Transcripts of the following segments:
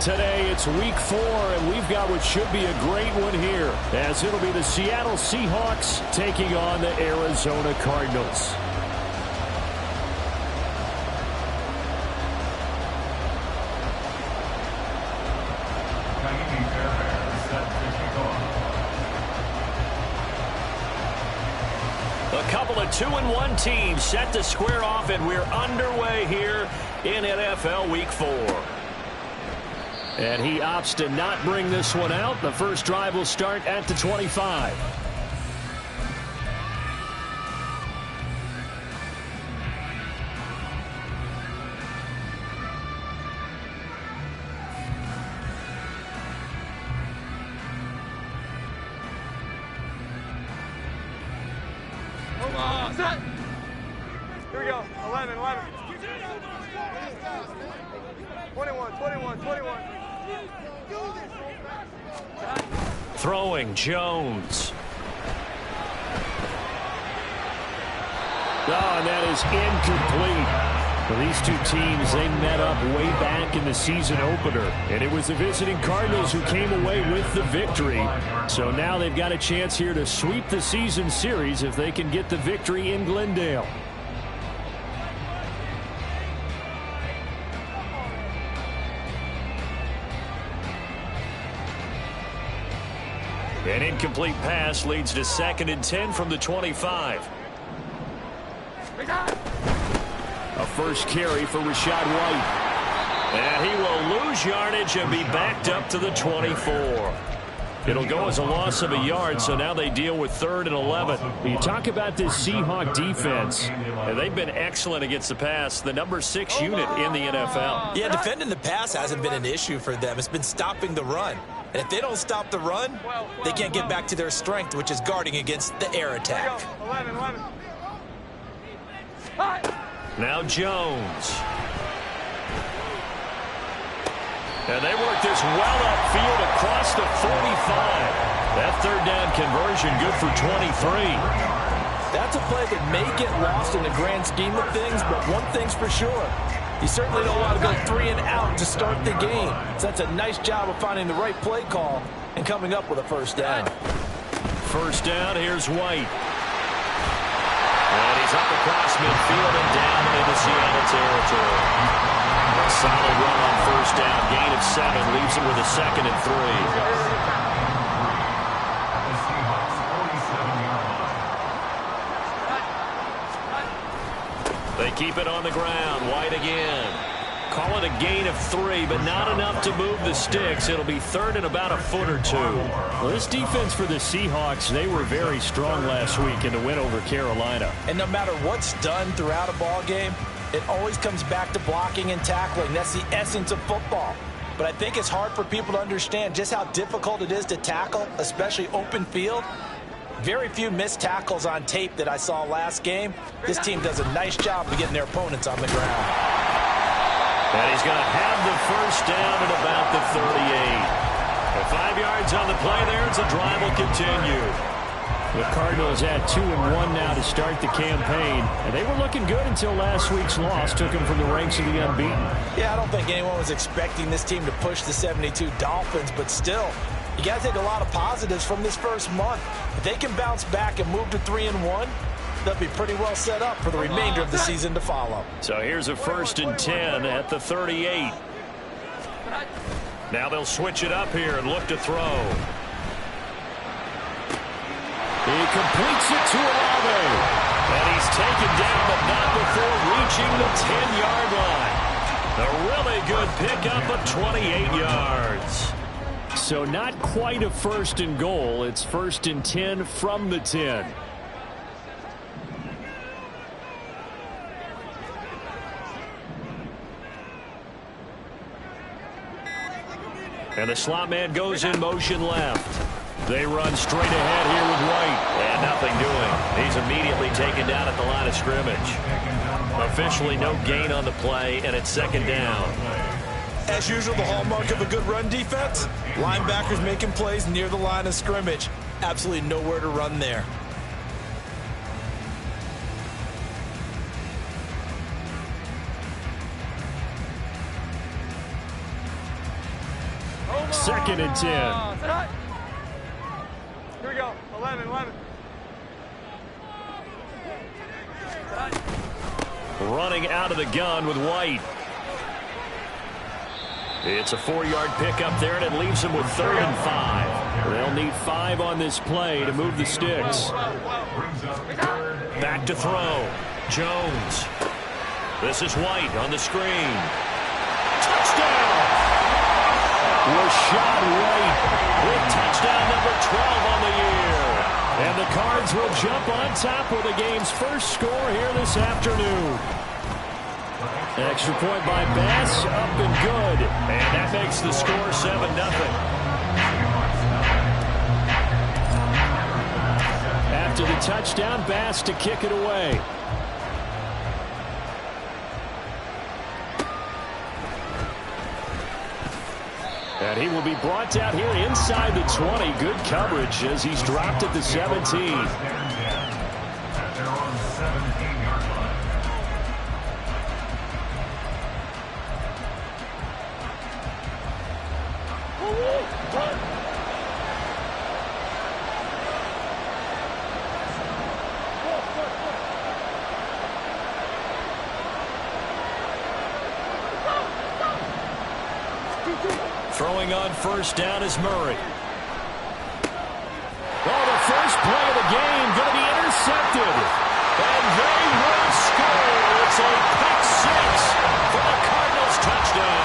Today it's week 4, and we've got what should be a great one here, as it'll be the Seattle Seahawks taking on the Arizona Cardinals. A couple of 2-1 teams set to square off, and we're underway here in NFL Week 4. And he opts to not bring this one out. The first drive will start at the 25. Here we go. 11. 21. Throwing Jones. And that is incomplete. Well, these two teams, they met up way back in the season opener, and it was the visiting Cardinals who came away with the victory. So now they've got a chance here to sweep the season series if they can get the victory in Glendale. An incomplete pass leads to 2nd and 10 from the 25. A first carry for Rachaad White. And he will lose yardage and be backed up to the 24. It'll go as a loss of a yard, so now they deal with 3rd and 11. You talk about this Seahawk defense, and they've been excellent against the pass, the number 6 unit in the NFL. Yeah, defending the pass hasn't been an issue for them. It's been stopping the run. And if they don't stop the run, they can't get back to their strength, which is guarding against the air attack. 11. Now Jones. And they work this well upfield across the 45. That 3rd down conversion good for 23. That's a play that may get lost in the grand scheme of things, but one thing's for sure. You certainly don't want to go 3 and out to start the game. So that's a nice job of finding the right play call and coming up with a first down. First down, here's White. And he's up across midfield and down into Seattle territory. A solid run on first down. Gain of 7 leaves him with a 2nd and 3. They keep it on the ground. White again. Call it a gain of 3, but not enough to move the sticks. It'll be 3rd and about a foot or 2. Well, this defense for the Seahawks, they were very strong last week in the win over Carolina. And no matter what's done throughout a ball game, it always comes back to blocking and tackling. That's the essence of football. But I think it's hard for people to understand just how difficult it is to tackle, especially open field. Very few missed tackles on tape that I saw last game. This team does a nice job of getting their opponents on the ground. And he's going to have the first down at about the 38. With 5 yards on the play there, as the drive will continue. The Cardinals had 2-1 now to start the campaign. And they were looking good until last week's loss took them from the ranks of the unbeaten. Yeah, I don't think anyone was expecting this team to push the 72 Dolphins, but still, you got to take a lot of positives from this first month. If they can bounce back and move to 3-1, they'll be pretty well set up for the remainder of the season to follow. So here's a 1st and 10 at the 38. Now they'll switch it up here and look to throw. He completes it to Olave. And he's taken down, but not before reaching the 10-yard line. A really good pickup of 28 yards. So not quite a 1st and goal. It's 1st and 10 from the 10. And the slot man goes in motion left. They run straight ahead here with White. And nothing doing. He's immediately taken down at the line of scrimmage. Officially no gain on the play, and it's 2nd down. As usual, the hallmark of a good run defense, linebackers making plays near the line of scrimmage. Absolutely nowhere to run there. 2nd and 10. Here we go. 11. Running out of the gun with White. It's a 4-yard pickup there, and it leaves them with 3rd and 5. They'll need 5 on this play to move the sticks. Back to throw. Jones. This is White on the screen. Touchdown! Rachaad White with touchdown number 12 on the year. And the Cards will jump on top with the game's first score here this afternoon. Extra point by Bass, up and good. And that makes the score 7-0. After the touchdown, Bass to kick it away. And he will be brought down here inside the 20. Good coverage as he's dropped at the 17. Throwing on first down is Murray. Oh, the first play of the game going to be intercepted. And they will score. It's a pick 6 for the Cardinals touchdown.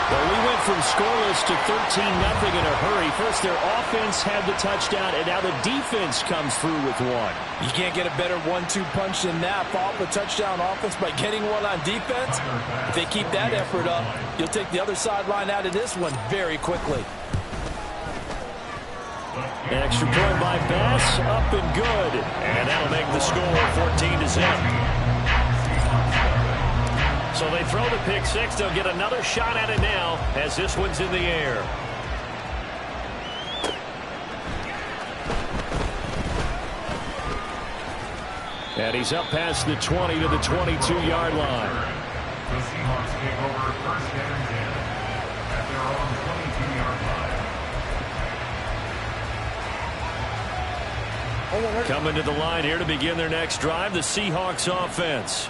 Well, we went from scoreless to 13-0 in a hurry. First, their offense had the touchdown, and now the defense comes through with one. You can't get a better 1-2 punch than that. Follow up a touchdown offense by getting one on defense. If they keep that effort up, you'll take the other sideline out of this one very quickly. Extra point by Bass, up and good. And that'll make the score 14-0. So they throw the pick 6. They'll get another shot at it now as this one's in the air. And he's up past the 20 to the 22-yard line. The Seahawks take over 1st and 10 at their own 22-yard line. Coming to the line here to begin their next drive, the Seahawks offense.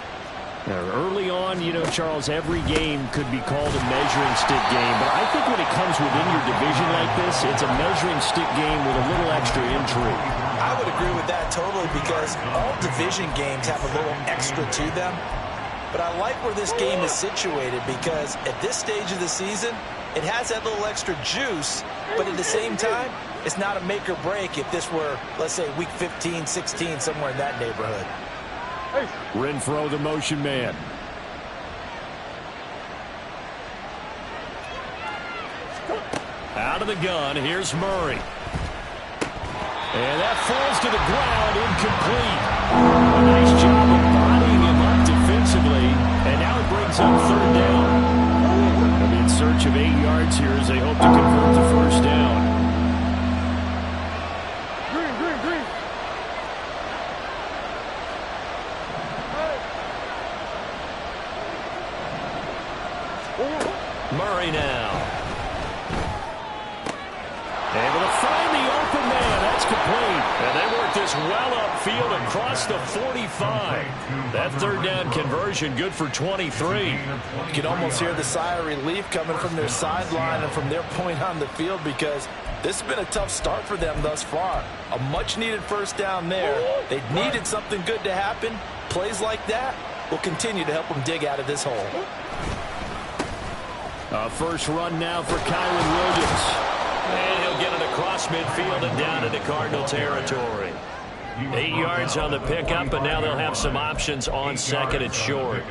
Now, early on, you know, Charles, every game could be called a measuring stick game. But I think when it comes within your division like this, it's a measuring stick game with a little extra intrigue. I would agree with that totally because all division games have a little extra to them. But I like where this game is situated because at this stage of the season, it has that little extra juice. But at the same time, it's not a make or break if this were, let's say, week 15, 16, somewhere in that neighborhood. Renfro, the motion man. Out of the gun, here's Murray. And that falls to the ground, incomplete. A nice job of bodying him up defensively, and now it brings up 3rd down. They'll be in search of 8 yards here as they hope to convert the 1st down. Murray now. Able to find the open man. That's complete. And they work this well upfield across the 45. That 3rd down conversion good for 23. You can almost hear the sigh of relief coming from their sideline and from their point on the field because this has been a tough start for them thus far. A much-needed 1st down there. They needed something good to happen. Plays like that will continue to help them dig out of this hole. First run now for Kyren Williams. And he'll get it across midfield and down into Cardinal territory. 8 yards on the pickup, and now they'll have some options on 2nd and short.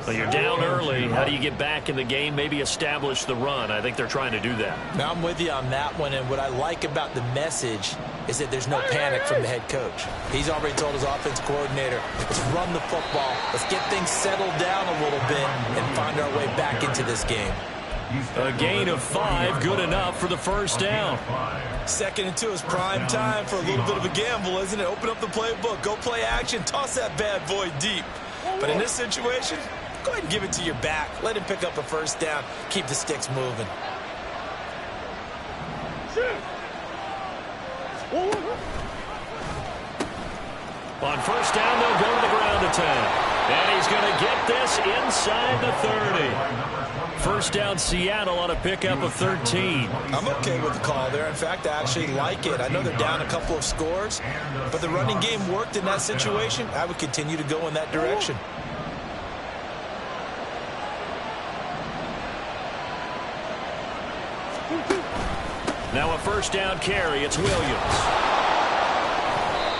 Well, you're down early. How do you get back in the game? Maybe establish the run. I think they're trying to do that. Now, I'm with you on that one, and what I like about the message is that there's no panic from the head coach. He's already told his offense coordinator, let's run the football, let's get things settled down a little bit and find our way back into this game. A gain of 5, good enough for the 1st down. 2nd and 2 is prime time for a little bit of a gamble, isn't it? Open up the playbook, go play action, toss that bad boy deep. But in this situation, Go ahead and give it to your back. Let him pick up a first down. Keep the sticks moving. On first down, they'll go to the ground attack. And he's going to get this inside the 30. First down, Seattle on a pickup of 13. I'm okay with the call there. In fact, I actually like it. I know they're down a couple of scores, but the running game worked in that situation. I would continue to go in that direction. Now a first down carry. It's Williams.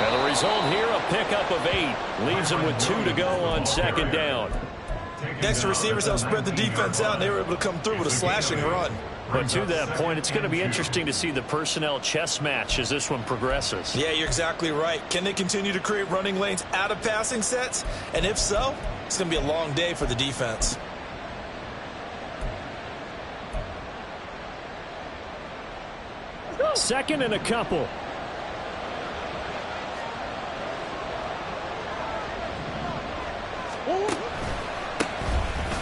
And the result here, a pickup of 8. Leaves him with 2 to go on second down. Next, the receivers have spread the defense out, and they were able to come through with a slashing run. But to that point, it's going to be interesting to see the personnel chess match as this one progresses. Yeah, you're exactly right. Can they continue to create running lanes out of passing sets? And if so, it's going to be a long day for the defense. Second and a couple.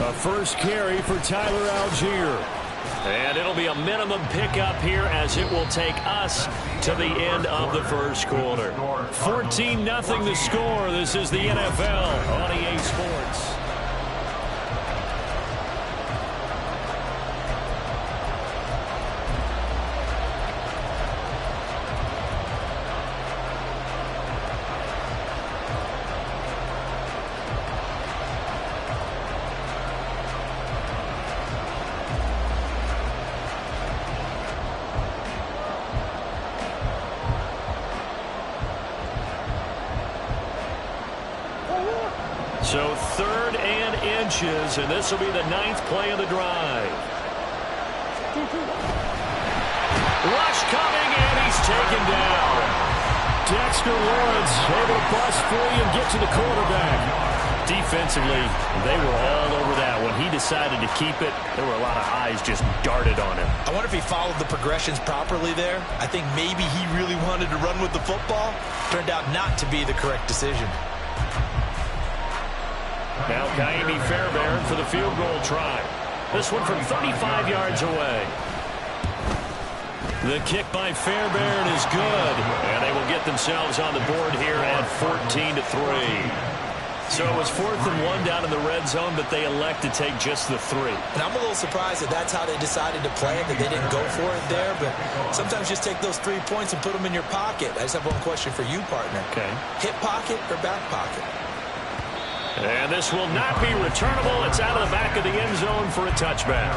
A first carry for Tyler Algier. And it'll be a minimum pickup here as it will take us to the end of the first quarter. 14-0 the score. This is the NFL on EA Sports. So 3rd and inches, and this will be the 9th play of the drive. Rush coming, and he's taken down. Dexter Lawrence able to bust free and get to the quarterback. Defensively, they were all over that. When he decided to keep it, there were a lot of eyes just darted on him. I wonder if he followed the progressions properly there. I think maybe he really wanted to run with the football. Turned out not to be the correct decision. Now Ka'imi Fairbairn for the field goal try. This one from 35 yards away. The kick by Fairbairn is good. And they will get themselves on the board here at 14-3. So it was 4th and 1 down in the red zone, but they elect to take just the 3. And I'm a little surprised that that's how they decided to play it, that they didn't go for it there. But sometimes just take those 3 points and put them in your pocket. I just have one question for you, partner. Okay. Hip pocket or back pocket? And this will not be returnable. It's out of the back of the end zone for a touchback.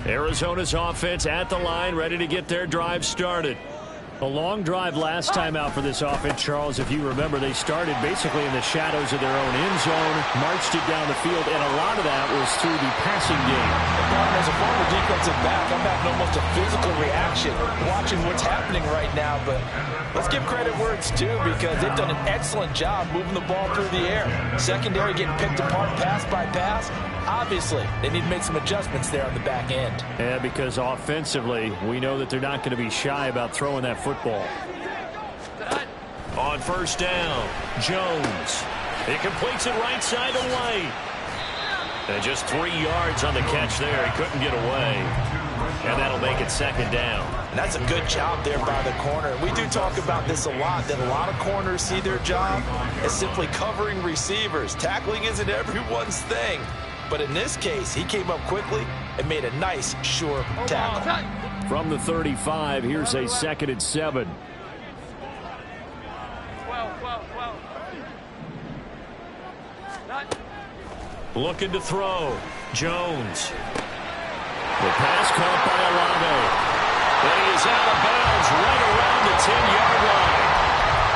Arizona's offense at the line, ready to get their drive started. A long drive last time out for this offense, Charles. If you remember, they started basically in the shadows of their own end zone, marched it down the field, and a lot of that was through the passing game. As a former defensive back, I'm having almost a physical reaction watching what's happening right now. But let's give credit where it's due, because they've done an excellent job moving the ball through the air. Secondary getting picked apart pass by pass. Obviously, they need to make some adjustments there on the back end. Yeah, because offensively, we know that they're not going to be shy about throwing that football. On first down, Jones. He completes it right side to White. And just 3 yards on the catch there. He couldn't get away. And that'll make it second down. And that's a good job there by the corner. We do talk about this a lot, that a lot of corners see their job as simply covering receivers. Tackling isn't everyone's thing. But in this case, he came up quickly and made a nice, sure tackle. From the 35, here's a 2nd and 7. 12. Looking to throw. Jones. The pass caught by Olave. And he is out of bounds right around the 10-yard line.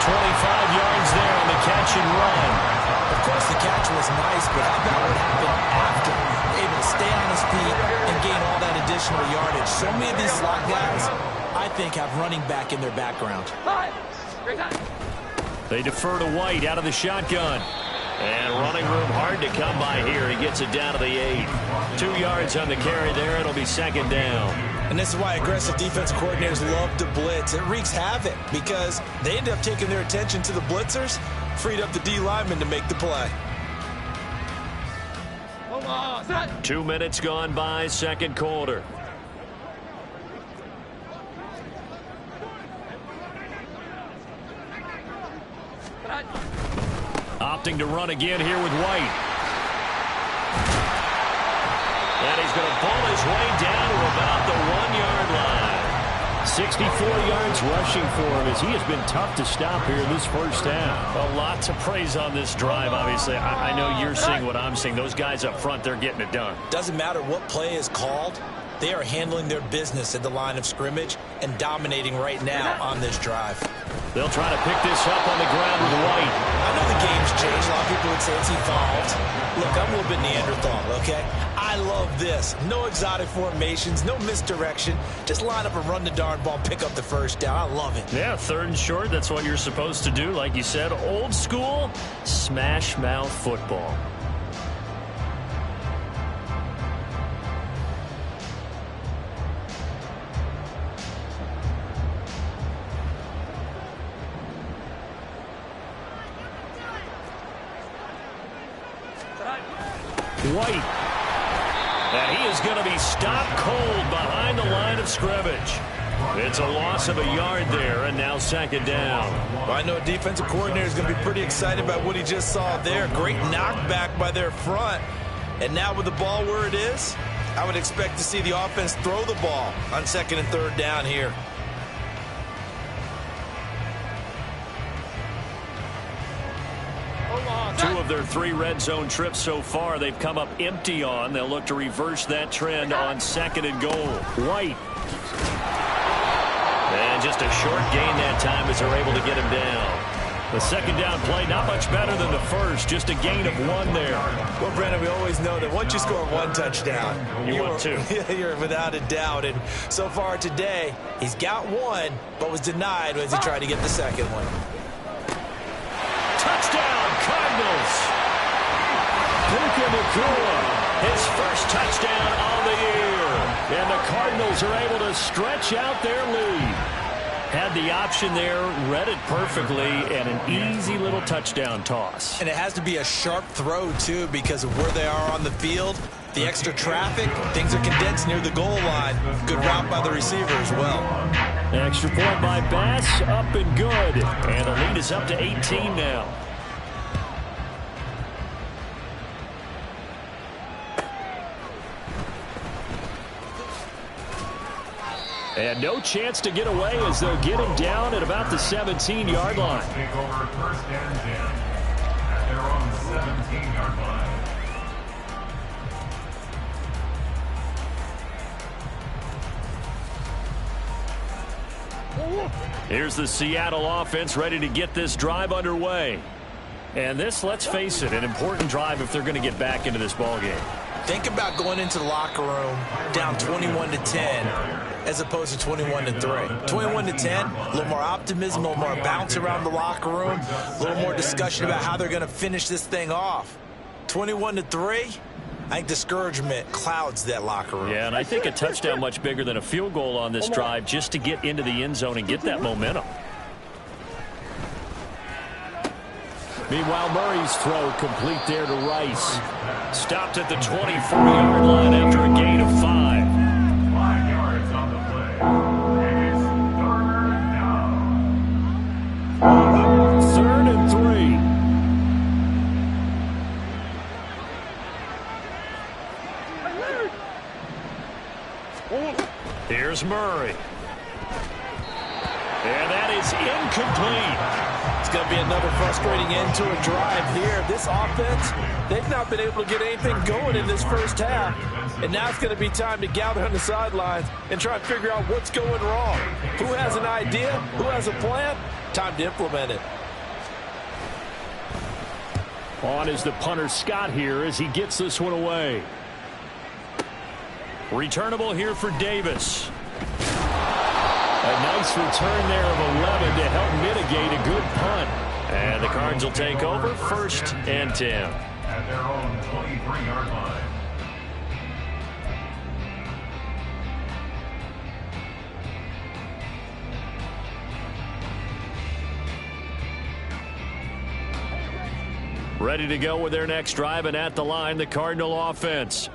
25 yards there on the catch and run. Of course, the catch was nice, but how about what happened after? Able to stay on his feet and gain all that additional yardage. So many of these slot guys, I think, have running back in their background. They defer to White out of the shotgun. And running room hard to come by here. He gets it down to the 8. 2 yards on the carry there. It'll be second down. And this is why aggressive defensive coordinators love to blitz. It wreaks havoc because they end up taking their attention to the blitzers, freed up the D lineman to make the play. 2 minutes gone by, second quarter. Opting to run again here with White. And he's going to pull his way down to about the 1-yard line. 64 yards rushing for him as he has been tough to stop here in this first half. A lot to praise on this drive, obviously. I know you're seeing what I'm seeing. Those guys up front, they're getting it done. Doesn't matter what play is called. They are handling their business at the line of scrimmage and dominating right now on this drive. They'll try to pick this up on the ground with White. I know the game's changed. A lot of people would say it's evolved. Look, I'm a little bit Neanderthal, okay? I love this. No exotic formations, no misdirection. Just line up and run the darn ball, pick up the first down. I love it. Yeah, 3rd and short. That's what you're supposed to do. Like you said, old school, smash mouth football. White. And he is going to be stopped cold behind the line of scrimmage. It's a loss of a yard there, and now second down. Well, I know a defensive coordinator is going to be pretty excited about what he just saw there. Great knockback by their front. And now with the ball where it is, I would expect to see the offense throw the ball on 2nd and 3rd down here. Two of their 3 red zone trips so far, they've come up empty on. They'll look to reverse that trend on 2nd and goal. White. And just a short gain that time as they're able to get him down. The second down play, not much better than the first. Just a gain of 1 there. Well, Brandon, we always know that once you score 1 touchdown, you want 2. You're without a doubt. And so far today, he's got 1, but was denied as he tried to get the second one. Touchdown, Cardinals. Puka Nacua, his first touchdown on the year. And the Cardinals are able to stretch out their lead. Had the option there, read it perfectly, and an easy little touchdown toss. And it has to be a sharp throw, too, because of where they are on the field. The extra traffic, things are condensed near the goal line. Good route by the receiver as well. Extra point by Bass, up and good. And the lead is up to 18 now. And no chance to get away as they'll get him down at about the 17-yard line. Take over 1st and 10 at their own 17-yard line. Here's the Seattle offense ready to get this drive underway. And this, let's face it, an important drive if they're going to get back into this ballgame. Think about going into the locker room down 21-10 as opposed to 21-3. 21-10, a little more optimism, a little more bounce around the locker room, a little more discussion about how they're going to finish this thing off. 21-3, I think discouragement clouds that locker room. Yeah, and I think a touchdown much bigger than a field goal on this drive just to get into the end zone and get that momentum. Meanwhile, Murray's throw complete there to Rice. Stopped at the 24-yard line after a gain of 5. 5 yards on the play. And it's 3rd down. 3rd and 3. Here's Murray. And that is incomplete. It's going to be another frustrating end to a drive here. This offense, they've not been able to get anything going in this first half. And now it's going to be time to gather on the sidelines and try and figure out what's going wrong. Who has an idea? Who has a plan? Time to implement it. On is the punter Scott here as he gets this one away. Returnable here for Davis. A nice return there of 11 to help mitigate a good punt. And the Cards will take over 1st and 10. At their own 23-yard line. Ready to go with their next drive, and at the line, the Cardinal offense.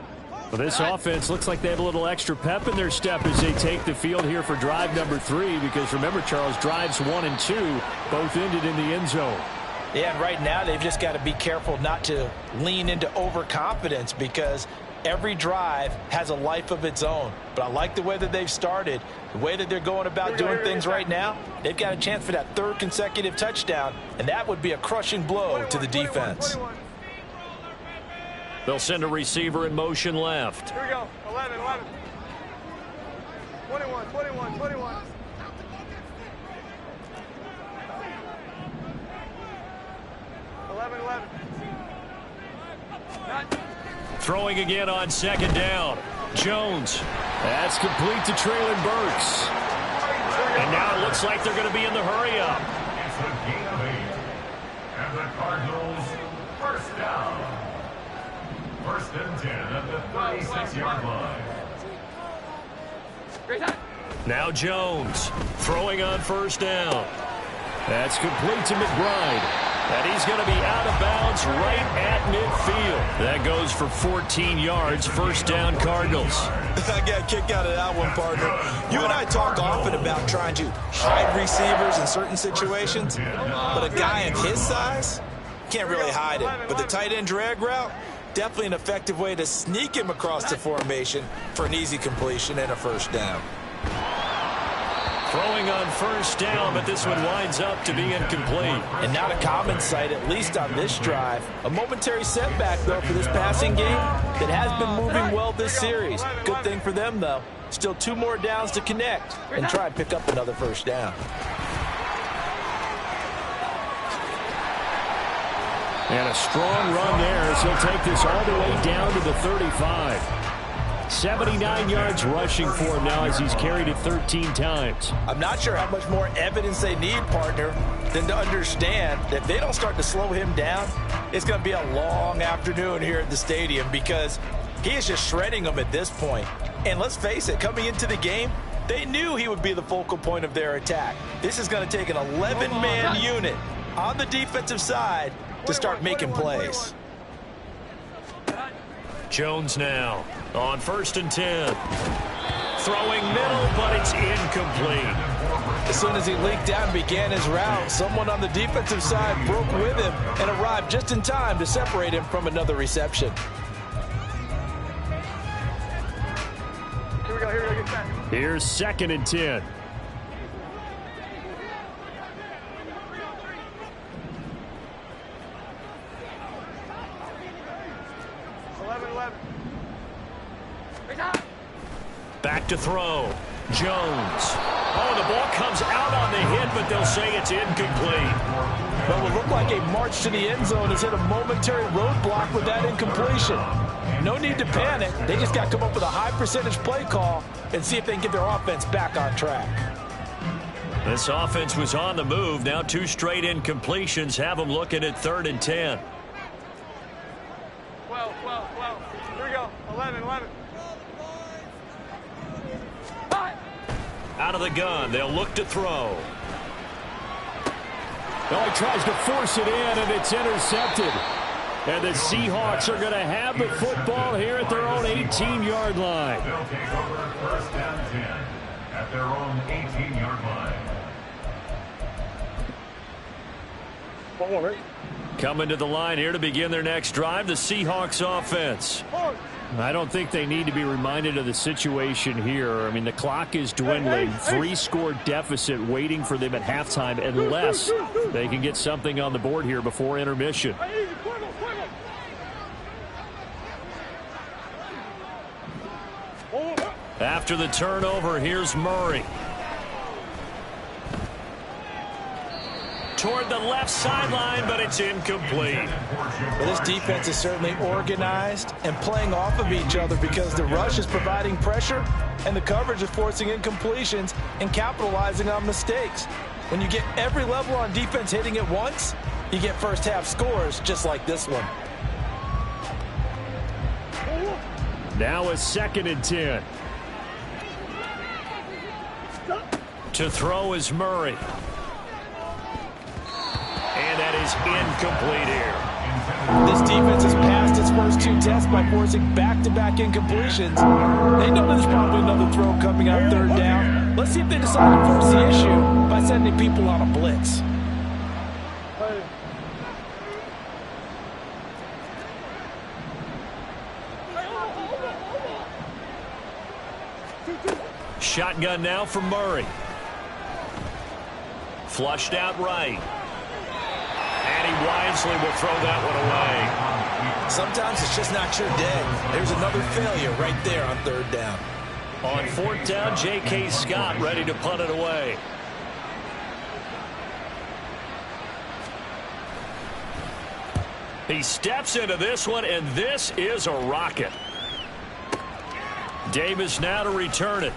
Well, this offense looks like they have a little extra pep in their step as they take the field here for drive number 3, because remember, Charles, drives 1 and 2 both ended in the end zone. Yeah, and right now they've just got to be careful not to lean into overconfidence, because every drive has a life of its own. But I like the way that they've started, the way that they're going about doing things right now. They've got a chance for that 3rd consecutive touchdown, and that would be a crushing blow to the defense. They'll send a receiver in motion left. Here we go. 11, 11. 21, 21, 21. Throwing again on 2nd down. Jones. That's complete to Treylon Burks. And now it looks like they're going to be in the hurry-up. It's a gain of 8. And the Cardinals, 1st down. 1st and 10 at the 36-yard line. Now Jones throwing on 1st down. That's complete to McBride. And he's going to be out of bounds right at midfield. That goes for 14 yards, 1st down Cardinals. I got a kick out of that one, partner. You and I talk often about trying to hide receivers in certain situations, but a guy of his size can't really hide it. But the tight end drag route, definitely an effective way to sneak him across the formation for an easy completion and a 1st down. Throwing on 1st down, but this one winds up to be incomplete. And not a common sight, at least on this drive. A momentary setback, though, for this passing game that has been moving well this series. Good thing for them, though. Still 2 more downs to connect and try and pick up another 1st down. And a strong run there as he'll take this all the way down to the 35. 79 yards rushing for him now as he's carried it 13 times. I'm not sure how much more evidence they need, partner, than to understand that if they don't start to slow him down, it's going to be a long afternoon here at the stadium, because he is just shredding them at this point. And let's face it, coming into the game, they knew he would be the focal point of their attack. This is going to take an 11-man unit on the defensive side to start making plays. Jones now on 1st and 10. Throwing middle, but it's incomplete. As soon as he leaked out and began his route, someone on the defensive side broke with him and arrived just in time to separate him from another reception. Here we go, get back. Here's 2nd and 10. Back to throw. Jones. Oh, the ball comes out on the hit, but they'll say it's incomplete. Well, it would look like a march to the end zone has hit a momentary roadblock with that incompletion. No need to panic. They just got to come up with a high percentage play call and see if they can get their offense back on track. This offense was on the move. Now 2 straight incompletions have them looking at 3rd and 10. 12. Here we go. 11. Out of the gun, they'll look to throw. Oh, he tries to force it in, and it's intercepted. And the Seahawks are going to have the football here at their own 18-yard line. They'll take over 1st and 10 at their own 18-yard line. Coming to the line here to begin their next drive, the Seahawks offense. I don't think they need to be reminded of the situation here. I mean, the clock is dwindling. 3-score deficit waiting for them at halftime unless they can get something on the board here before intermission. After the turnover, here's Murray. Toward the left sideline, but it's incomplete. Well, this defense is certainly organized and playing off of each other, because the rush is providing pressure and the coverage is forcing incompletions and capitalizing on mistakes. When you get every level on defense hitting at once, you get first half scores just like this one. Now a 2nd and 10. To throw is Murray. And that is incomplete here. This defense has passed its first 2 tests by forcing back-to-back incompletions. They know there's probably another throw coming on 3rd down. Let's see if they decide to force the issue by sending people on a blitz. Shotgun now for Murray. Flushed out right. And he wisely will throw that one away. Sometimes it's just not your day. There's another failure right there on 3rd down. On 4th down, J.K. Scott ready to punt it away. He steps into this one, and this is a rocket. Davis now to return it.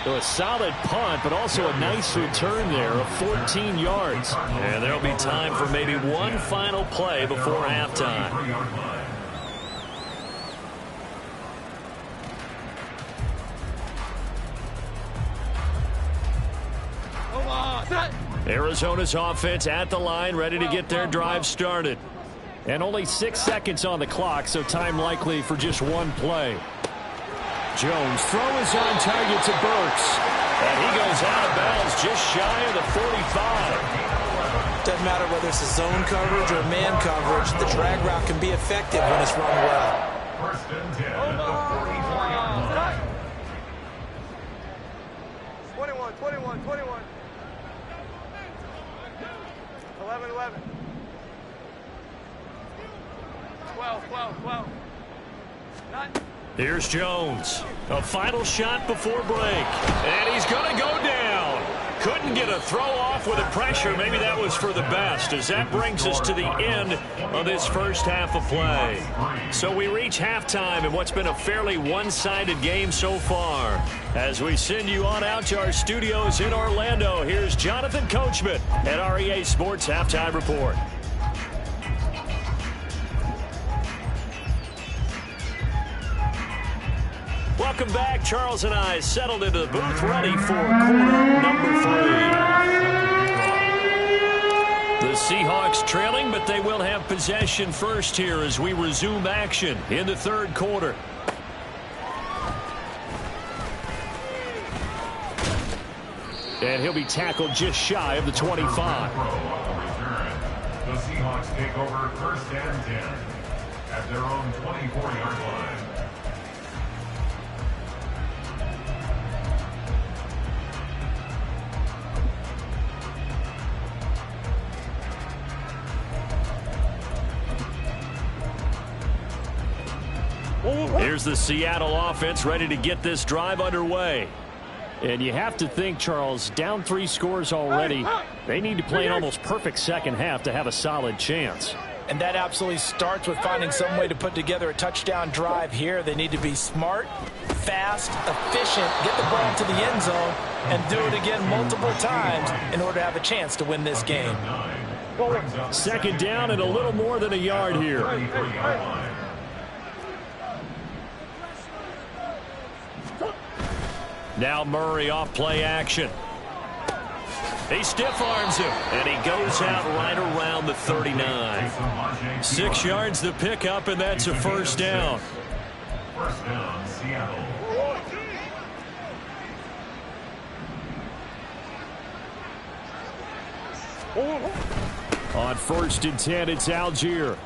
So a solid punt, but also a nice return there of 14 yards. And there'll be time for maybe one final play before halftime. Arizona's offense at the line, ready to get their drive started. And only 6 seconds on the clock, so time likely for just one play. Jones' throw is on target to Burks. And he goes out of bounds just shy of the 45. Doesn't matter whether it's a zone coverage or man coverage, the drag route can be effective when it's run well. 1st and 10 at the 44-yard line. 21, 21, 21. 11, 11. 12, 12, 12. 9. Here's Jones. A final shot before break. And he's going to go down. Couldn't get a throw off with the pressure. Maybe that was for the best, as that brings us to the end of this first half of play. So we reach halftime in what's been a fairly one-sided game so far. As we send you on out to our studios in Orlando, here's Jonathan Coachman at REA Sports Halftime Report. Welcome back. Charles and I settled into the booth, ready for quarter number 3. The Seahawks trailing, but they will have possession first here as we resume action in the 3rd quarter. And he'll be tackled just shy of the 25. The Seahawks take over 1st and 10 at their own 24-yard line. Here's the Seattle offense ready to get this drive underway. And you have to think, Charles, down 3 scores already. They need to play an almost perfect second half to have a solid chance. And that absolutely starts with finding some way to put together a touchdown drive here. They need to be smart, fast, efficient, get the ball to the end zone, and do it again multiple times in order to have a chance to win this game. 2nd down and a little more than a yard here. Now Murray off play action. He stiff arms him, and he goes out right around the 39. 6 yards the pickup, and that's a 1st down. 1st down, Seattle. On 1st and 10, it's Algier.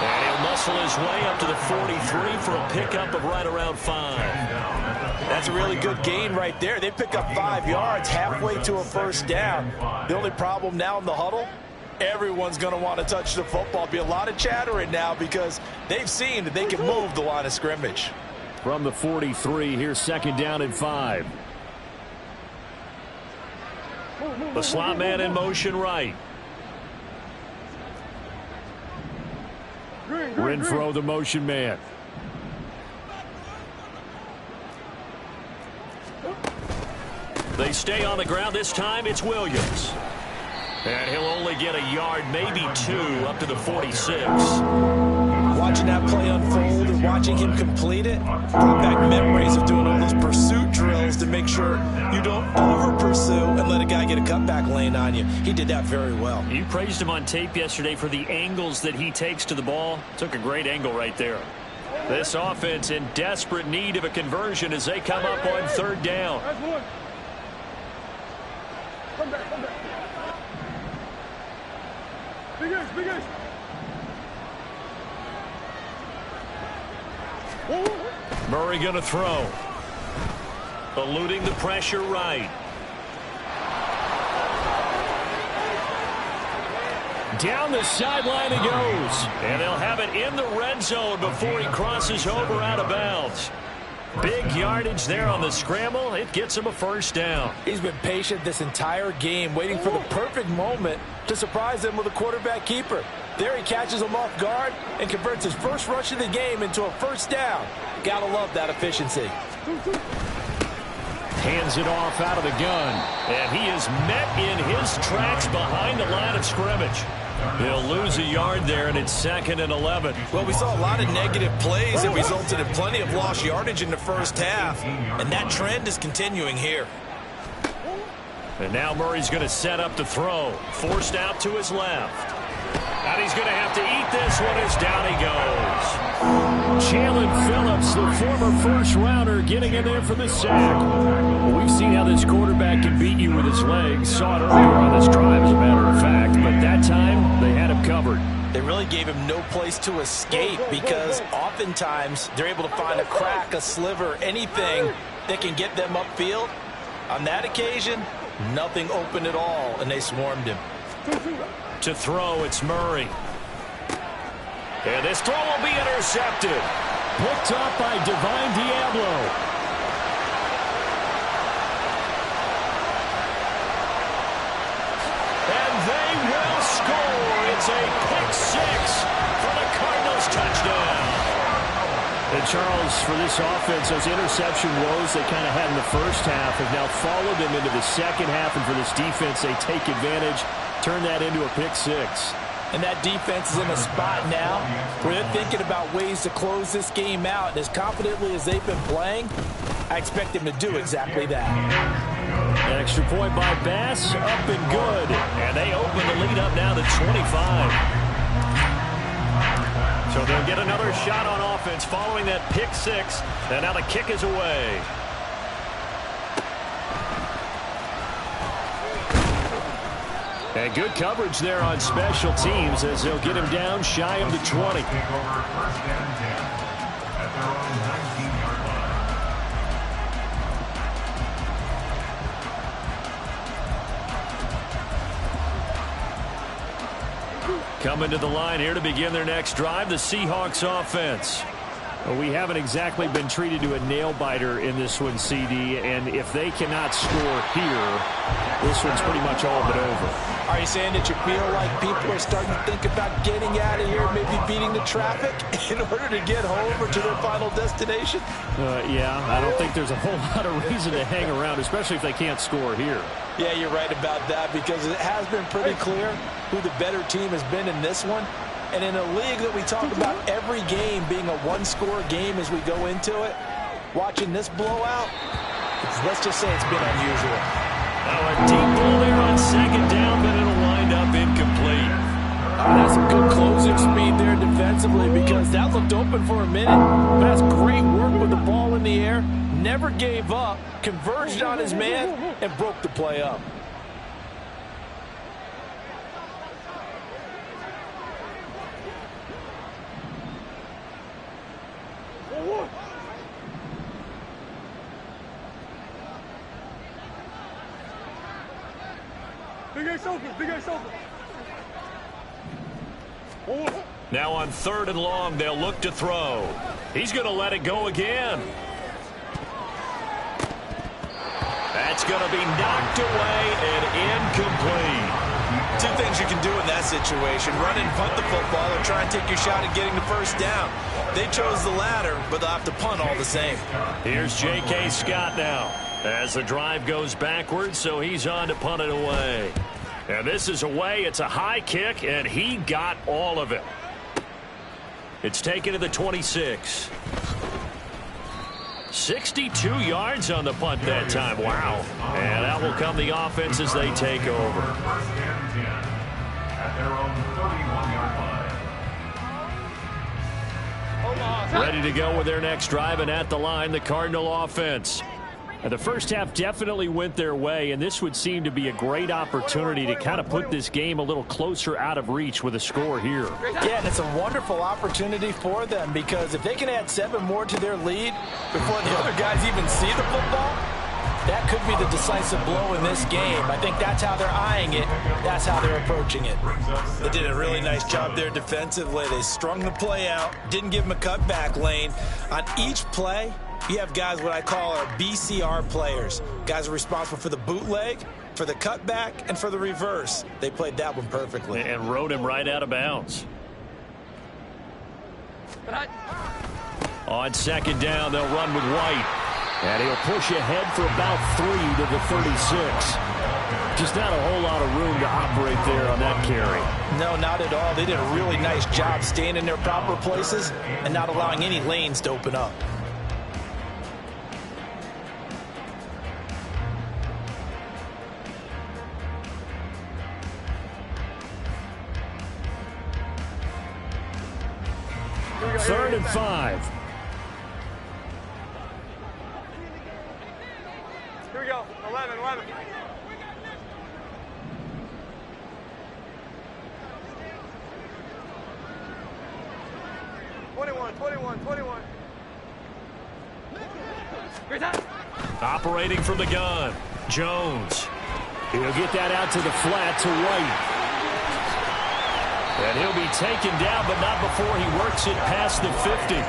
And he'll muscle his way up to the 43 for a pickup of right around 5. That's a really good gain right there. They pick up 5 yards halfway to a 1st down. The only problem now in the huddle, everyone's going to want to touch the football. Be a lot of chattering now because they've seen that they can move the line of scrimmage. From the 43, here's 2nd down and 5. The slot man in motion right. Renfro, the motion man. They stay on the ground. This time it's Williams. And he'll only get a yard, maybe 2, up to the 46. Watching that play unfold and watching him complete it brought back memories of doing all those pursuit drills to make sure you don't over-pursue and let a guy get a cutback lane on you. He did that very well. You praised him on tape yesterday for the angles that he takes to the ball. Took a great angle right there. This offense in desperate need of a conversion as they come up on 3rd down. That's one. Come back, come back. Big ace, big ace. Murray going to throw. Eluding the pressure right. Down the sideline he goes. And they'll have it in the red zone before he crosses over out of bounds. Big yardage there on the scramble. It gets him a 1st down. He's been patient this entire game, waiting for the perfect moment to surprise them with a quarterback keeper. There he catches him off guard and converts his first rush of the game into a 1st down. Gotta love that efficiency. Hands it off out of the gun. And he is met in his tracks behind the line of scrimmage. He'll lose a yard there, and it's 2nd and 11. Well, we saw a lot of negative plays that resulted in plenty of lost yardage in the first half, and that trend is continuing here. And now Murray's going to set up to throw. Forced out to his left. And he's going to have to eat this one as down he goes. Jalen Phillips, the former first-rounder, getting in there for the sack. Well, we've seen how this quarterback can beat you with his legs. Saw it earlier on this drive, as a matter of fact. But that time, they had him covered. They really gave him no place to escape because oftentimes they're able to find a crack, a sliver, anything that can get them upfield. On that occasion, nothing open at all, and they swarmed him. To throw, it's Murray. And this throw will be intercepted. Picked up by Divine Diablo. And they will score. It's a pick 6 for the Cardinals touchdown. And Charles, for this offense, those interception woes they kind of had in the first half have now followed them into the second half. And for this defense, they take advantage, turn that into a pick 6. And that defense is in a spot now where they're thinking about ways to close this game out. And as confidently as they've been playing, I expect them to do exactly that. An extra point by Bass, up and good. And they open the lead up now to 25. So they'll get another shot on offense following that pick 6. And now the kick is away. And good coverage there on special teams as they'll get him down shy of the 20. Take over 1st and 10 at their own 19-yard line. Coming to the line here to begin their next drive, the Seahawks offense. Well, we haven't exactly been treated to a nail-biter in this one, CD, and if they cannot score here, this one's pretty much all but over. Are you saying that you feel like people are starting to think about getting out of here, maybe beating the traffic in order to get home or to their final destination? Yeah, I don't think there's a whole lot of reason to hang around, especially if they can't score here. Yeah, you're right about that because it has been pretty clear who the better team has been in this one. And in a league that we talk about every game being a one-score game as we go into it, watching this blowout, let's just say it's been unusual. Now a deep ball there on 2nd down, but it'll wind up incomplete. That's some good closing speed there defensively because that looked open for a minute. But that's great work with the ball in the air. Never gave up, converged on his man, and broke the play up. Big ace open, big ace open. Now on 3rd and long, they'll look to throw. He's going to let it go again. That's going to be knocked away and incomplete. Two things you can do in that situation: run and punt the football, or try and take your shot at getting the 1st down. They chose the latter, but they'll have to punt all the same. Here's J.K. Scott now as the drive goes backwards, so he's on to punt it away. And this is away. It's a high kick, and he got all of it. It's taken to the 26. 62 yards on the punt that time. Wow. And out will come the offense as they take over. First and 10 at their own 31-yard line. Ready to go with their next drive, and at the line, the Cardinal offense. And the first half definitely went their way, and this would seem to be a great opportunity to kind of put this game a little closer out of reach with a score here. Yeah, and it's a wonderful opportunity for them, because if they can add 7 more to their lead before the other guys even see the football, that could be the decisive blow in this game. I think that's how they're eyeing it. That's how they're approaching it. They did a really nice job there defensively. They strung the play out, didn't give him a cutback lane. On each play, you have guys what I call our BCR players. Guys are responsible for the bootleg, for the cutback, and for the reverse. They played that one perfectly. And rode him right out of bounds. On second down, they'll run with White. And he'll push ahead for about 3 to the 36. Just not a whole lot of room to operate there on that carry. No, not at all. They did a really nice job staying in their proper places and not allowing any lanes to open up. Third and 5. Here we go. 11. 21. Operating from the gun, Jones. He'll get that out to the flat to White. And he'll be taken down, but not before he works it past the 50.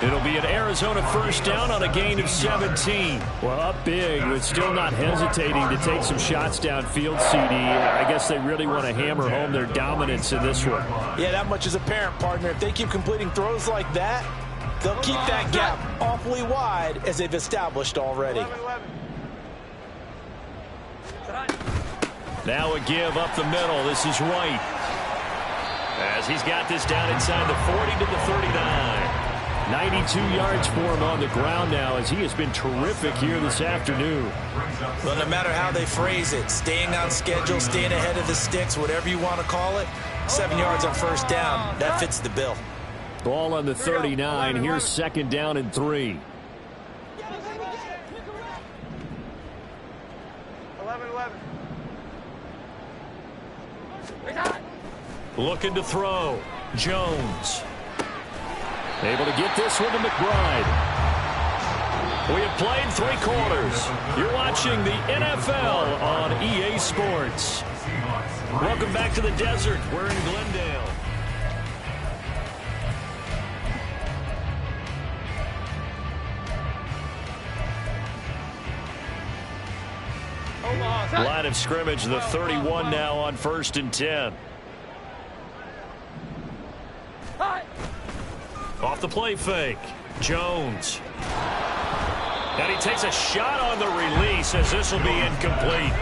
It'll be an Arizona first down on a gain of 17. Well, up big, but still not hesitating to take some shots downfield, CD. I guess they really want to hammer home their dominance in this one. Yeah, that much is apparent, partner. If they keep completing throws like that, they'll keep that gap awfully wide, as they've established already. 11. Now a give up the middle. This is White. As he's got this down inside the 40 to the 39. 92 yards for him on the ground now, as he has been terrific here this afternoon. Well, no matter how they phrase it, staying on schedule, staying ahead of the sticks, whatever you want to call it, 7 yards on first down, that fits the bill. Ball on the 39. Here's second down and 3. 11. Looking to throw. Jones. Able to get this one to McBride. We have played 3 quarters. You're watching the NFL on EA Sports. Welcome back to the desert. We're in Glendale. Line of scrimmage, the 31 now on 1st and 10. Off the play fake. Jones. And he takes a shot on the release, as this will be incomplete.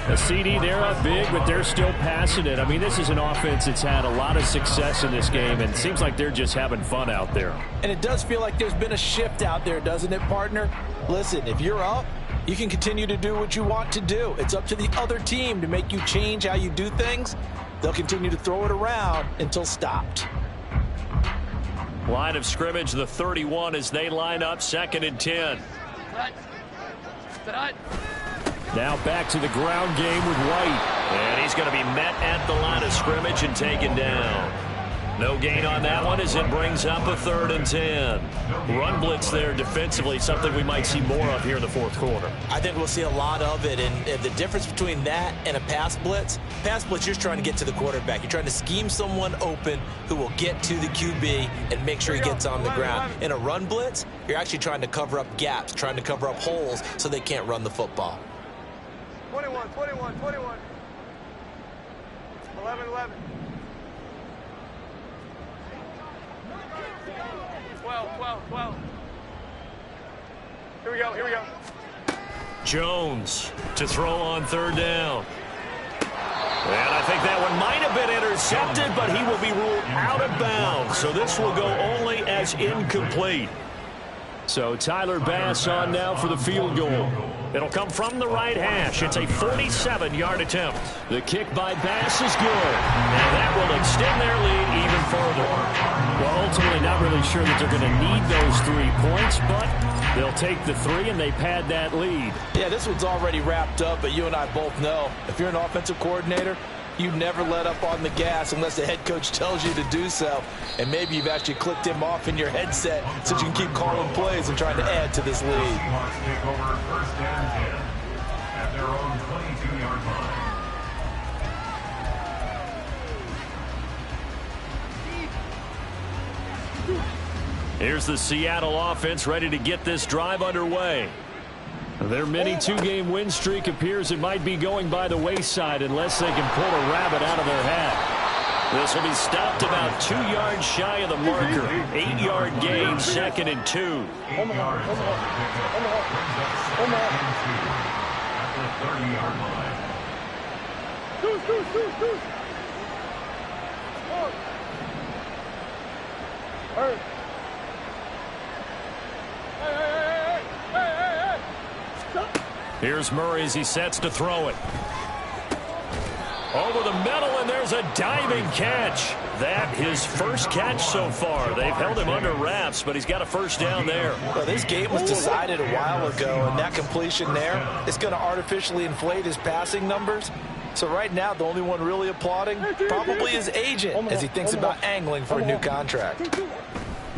A CD, they're up big, but they're still passing it. I mean, this is an offense that's had a lot of success in this game, and it seems like they're just having fun out there. And it does feel like there's been a shift out there, doesn't it, partner? Listen, if you're up, you can continue to do what you want to do. It's up to the other team to make you change how you do things. They'll continue to throw it around until stopped. Line of scrimmage, the 31, as they line up 2nd and 10. Now back to the ground game with White. And he's going to be met at the line of scrimmage and taken down. No gain on that one, as it brings up a 3rd and 10. Run blitz there defensively, something we might see more of here in the 4th quarter. I think we'll see a lot of it, and the difference between that and a pass blitz, you're just trying to get to the quarterback. You're trying to scheme someone open who will get to the QB and make sure he gets on the ground. In a run blitz, you're actually trying to cover up gaps, trying to cover up holes so they can't run the football. 21. 11. 12. Here we go. Jones to throw on 3rd down. And I think that one might have been intercepted, but he will be ruled out of bounds. So this will go only as incomplete. So Tyler Bass on now for the field goal. It'll come from the right hash. It's a 47-yard attempt. The kick by Bass is good. And that will extend their lead even further. Well, ultimately not really sure that they're going to need those 3 points, but they'll take the 3 and they pad that lead. Yeah, this one's already wrapped up, but you and I both know if you're an offensive coordinator, you never let up on the gas unless the head coach tells you to do so. And maybe you've actually clicked him off in your headset so you can keep calling plays and trying to add to this lead. Seahawks take over 1st and 10 at their own 22-yard line. Here's the Seattle offense ready to get this drive underway. Their mini 2-game win streak appears it might be going by the wayside unless they can pull a rabbit out of their hat. This will be stopped about 2 yards shy of the marker. 8-yard gain, 2nd and 2. 8 yards on the pickup. Brings up 2nd and 2 at the 30-yard line. Here's Murray as he sets to throw it. Over the middle, and there's a diving catch. That his first catch so far. They've held him under wraps, but he's got a first down there. Well, this game was decided a while ago, and that completion there is going to artificially inflate his passing numbers. So right now, the only one really applauding probably his agent as he thinks about angling for a new contract.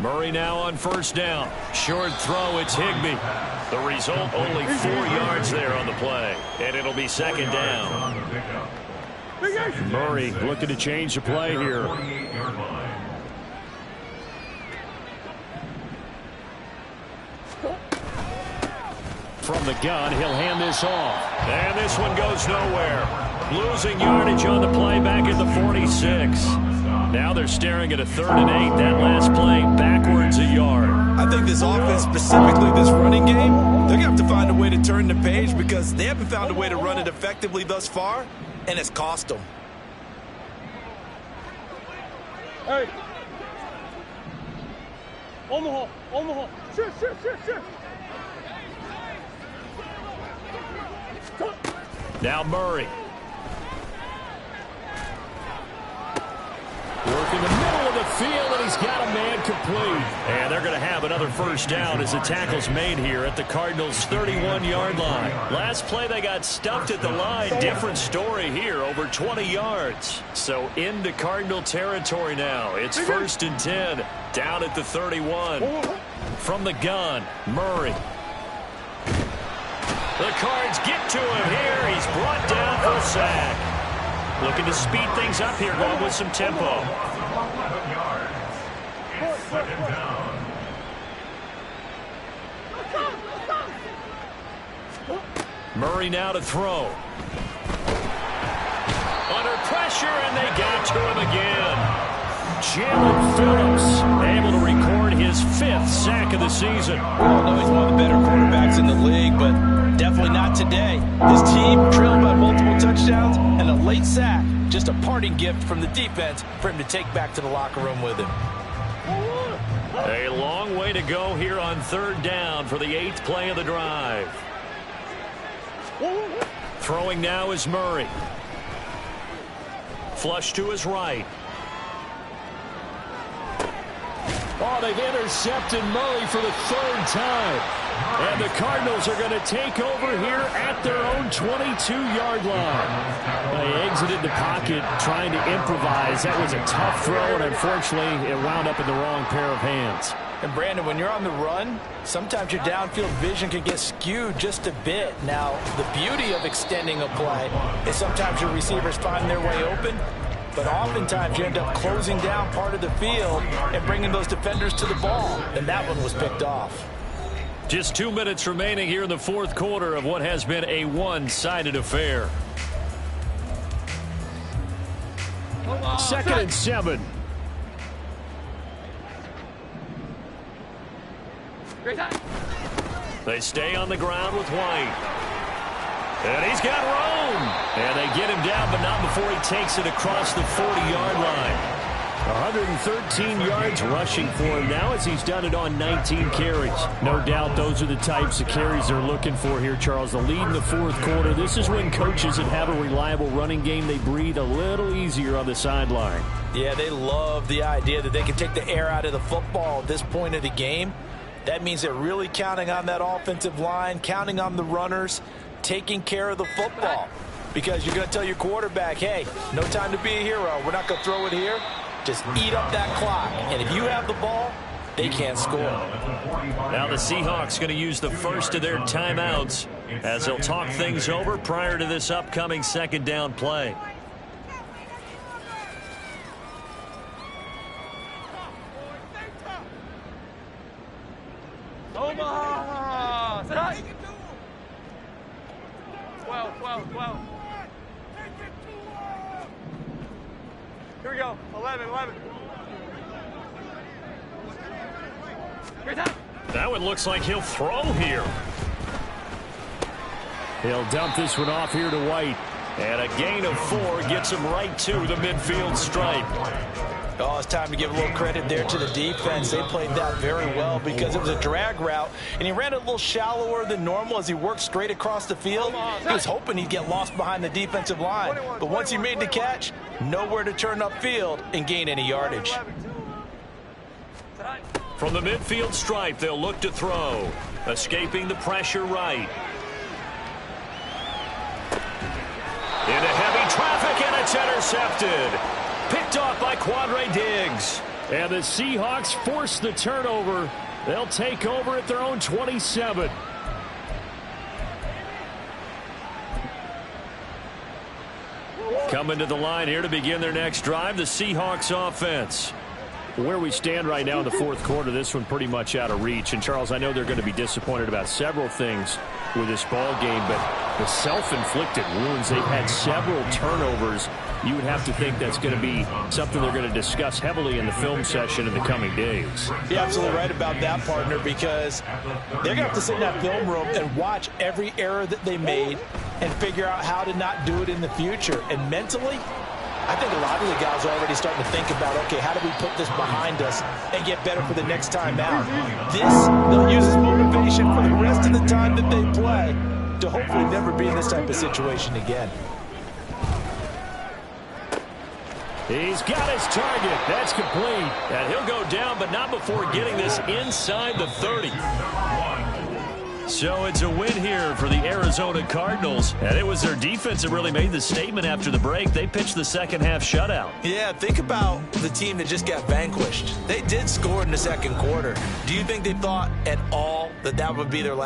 Murray now on first down. Short throw, it's Higbee. The result, only 4 yards there on the play. And it'll be 2nd down. Murray looking to change the play here. From the gun, he'll hand this off. And this one goes nowhere. Losing yardage on the play back at the 46. Now they're staring at a 3rd and 8. That last play backwards a yard. I think this offense, specifically this running game, they're going to have to find a way to turn the page because they haven't found a way to run it effectively thus far, and it's cost them. Hey. Omaha. Shift. Now Murray. Working the middle of the field, and he's got a man complete. And they're going to have another first down as the tackle's made here at the Cardinals' 31-yard line. Last play, they got stuffed at the line. Different story here, over 20 yards. So into Cardinal territory now. It's 1st and 10, down at the 31. From the gun, Murray. The Cards get to him here. He's brought down for a sack. Looking to speed things up here, going with some tempo. 11 yards. It's 2nd down. Murray now to throw. Under pressure, and they got to him again. Jalen Phillips able to record his 5th sack of the season. We all know he's one of the better quarterbacks in the league, but definitely not today. His team trailed by multiple touchdowns and a late sack. Just a parting gift from the defense for him to take back to the locker room with him. A long way to go here on 3rd down for the 8th play of the drive. Throwing now is Murray. Flush to his right. Oh, they've intercepted Murray for the 3rd time. And the Cardinals are going to take over here at their own 22-yard line. They exited the pocket trying to improvise. That was a tough throw, and unfortunately, it wound up in the wrong pair of hands. And Brandon, when you're on the run, sometimes your downfield vision can get skewed just a bit. Now, the beauty of extending a play is sometimes your receivers find their way open, but oftentimes you end up closing down part of the field and bringing those defenders to the ball. And that one was picked off. Just 2 minutes remaining here in the 4th quarter of what has been a one-sided affair. 2nd and 7. Great time. They stay on the ground with White. And he's got room. And they get him down, but not before he takes it across the 40-yard line. 113 yards rushing for him now as he's done it on 19 carries. No doubt those are the types of carries they're looking for here, Charles. The lead in the fourth quarter. This is when coaches that have a reliable running game, they breathe a little easier on the sideline. Yeah, they love the idea that they can take the air out of the football at this point of the game. That means they're really counting on that offensive line, counting on the runners, taking care of the football. Because you're going to tell your quarterback, hey, no time to be a hero. We're not going to throw it here. Just eat up that clock. And if you have the ball, they can't score. Now the Seahawks going to use the first of their timeouts as they'll talk things over prior to this upcoming second down play. Omaha! 12. Here we go. 11. Great time. That one looks like he'll throw here. He'll dump this one off here to White. And a gain of 4 gets him right to the midfield stripe. Oh, it's time to give a little credit there to the defense. They played that very well because it was a drag route, and he ran it a little shallower than normal as he worked straight across the field. He was hoping he'd get lost behind the defensive line. But once he made the catch, nowhere to turn upfield and gain any yardage. From the midfield stripe, they'll look to throw. Escaping the pressure right. Into heavy traffic, and it's intercepted. Picked off by Quandre Diggs. And the Seahawks force the turnover. They'll take over at their own 27. Coming to the line here to begin their next drive, the Seahawks offense. Where we stand right now in the fourth quarter, this one pretty much out of reach. And, Charles, I know they're going to be disappointed about several things with this ball game, but the self-inflicted wounds, they've had several turnovers. You would have to think that's going to be something they're going to discuss heavily in the film session in the coming days. You're absolutely right about that, partner, because they're going to have to sit in that film room and watch every error that they made and figure out how to not do it in the future. And mentally, I think a lot of the guys are already starting to think about, okay, how do we put this behind us and get better for the next time out? This, they'll use as motivation for the rest of the time that they play to hopefully never be in this type of situation again. He's got his target. That's complete. And he'll go down, but not before getting this inside the 30. So it's a win here for the Arizona Cardinals. And it was their defense that really made the statement after the break. They pitched the second half shutout. Yeah, think about the team that just got vanquished. They did score in the second quarter. Do you think they thought at all that that would be their last